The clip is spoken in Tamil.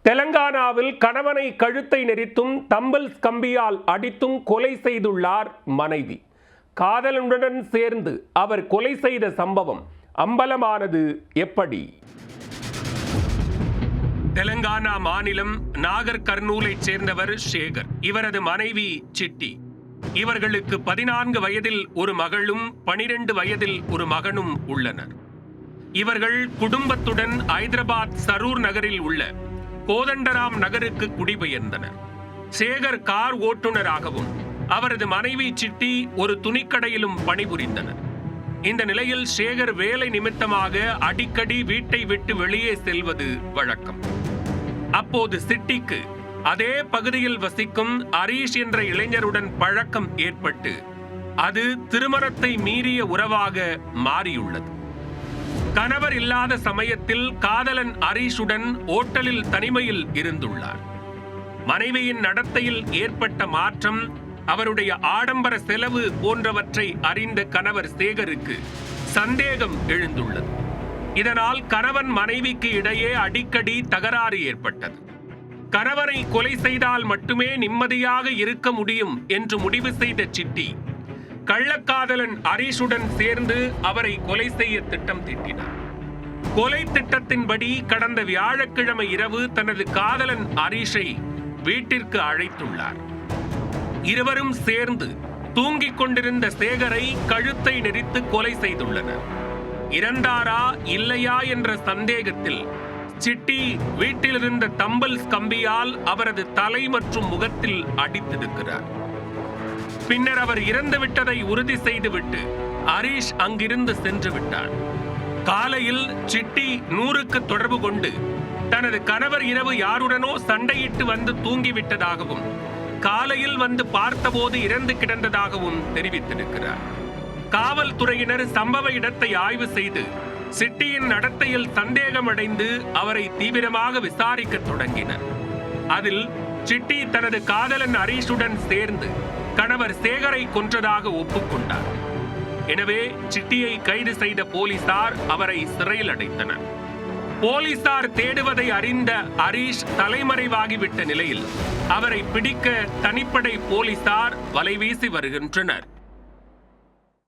தெலங்கானாவில் கணவனை கழுத்தை நெரித்தும் தம்பிள்ஸ் கம்பியால் அடித்தும் கொலை செய்துள்ளார் மனைவி. காதலனுடன் சேர்ந்து அவர் கொலை செய்த சம்பவம் அம்பலமானது எப்படி? தெலங்கானா மாநிலம் நாகர் கர்னூலைச் சேர்ந்தவர் சேகர். இவரது மனைவி சிட்டி. இவர்களுக்கு 14 வயதில் ஒரு மகளும் 12 வயதில் ஒரு மகனும் உள்ளனர். இவர்கள் குடும்பத்துடன் ஐதராபாத் சரூர் நகரில் உள்ள கோதண்டராம் நகருக்கு குடிபெயர்ந்தனர். சேகர் கார் ஓட்டுநராகவும் அவரது மனைவி சிட்டி ஒரு துணிக்கடையிலும் பணிபுரிந்தனர். இந்த நிலையில் சேகர் வேலை நிமித்தமாக அடிக்கடி வீட்டை விட்டு வெளியே செல்வது வழக்கம். அப்போது சிட்டிக்கு அதே பகுதியில் வசிக்கும் ஹரீஷ் என்ற இளைஞருடன் பழக்கம் ஏற்பட்டு அது திருமணத்தை மீறிய உறவாக மாறியுள்ளது. கணவர் இல்லாத சமயத்தில் காதலன் ஹரீஷுடன் ஓட்டலில் தனிமையில் இருந்துள்ளார். மனைவியின் நடத்தையில் ஏற்பட்ட மாற்றம், அவருடைய ஆடம்பர செலவு போன்றவற்றை அறிந்த கணவர் சேகருக்கு சந்தேகம் எழுந்துள்ளது. இதனால் கணவன் மனைவிக்கு இடையே அடிக்கடி தகராறு ஏற்பட்டது. கணவரை கொலை செய்தால் மட்டுமே நிம்மதியாக இருக்க முடியும் என்று முடிவு செய்த சிட்டி கள்ளக்காதலன் ஹரீஷுடன் சேர்ந்து அவரை கொலை செய்ய திட்டம் தீட்டினார். கொலை திட்டத்தின்படி கடந்த வியாழக்கிழமை இரவு தனது காதலன் ஹரீஷை வீட்டிற்கு அழைத்துள்ளார். இருவரும் சேர்ந்து தூங்கிக் கொண்டிருந்த சேகரை கழுத்தை நெரித்து கொலை செய்துள்ளனர். இறந்தாரா இல்லையா என்ற சந்தேகத்தில் சிட்டி வீட்டிலிருந்த தம்பிள்ஸ் கம்பியால் அவரது தலை மற்றும் முகத்தில் அடித்திருக்கிறார். பின்னர் அவர் இறந்து விட்டதை உறுதி செய்துவிட்டு ஹரீஷ் அங்கிருந்து சென்று விட்டார். காலையில் சிட்டி 100க்கு தொடர்பு கொண்டு தனது கணவர் இரவு யாருடனோ சண்டையிட்டு வந்து தூங்கிவிட்டதாகவும் காலையில் வந்து பார்த்தபோது இறந்து கிடந்ததாகவும் தெரிவித்திருக்கிறார். காவல்துறையினர் சம்பவ இடத்தை ஆய்வு செய்து சிட்டியின் நடத்தையில் சந்தேகமடைந்து அவரை தீவிரமாக விசாரிக்க தொடங்கினர். அதில் சிட்டி தனது காதலன் ஹரீஷுடன் சேர்ந்து கணவர் சேகரை கொன்றதாக ஒப்புக்கொண்டார். எனவே சிட்டியை கைது செய்த போலீசார் அவரை சிறையில் அடைத்தனர். போலீசார் தேடுவதை அறிந்த ஹரீஷ் தலைமறைவாகிவிட்ட நிலையில் அவரை பிடிக்க தனிப்படை போலீசார் வலைவீசி வருகின்றனர்.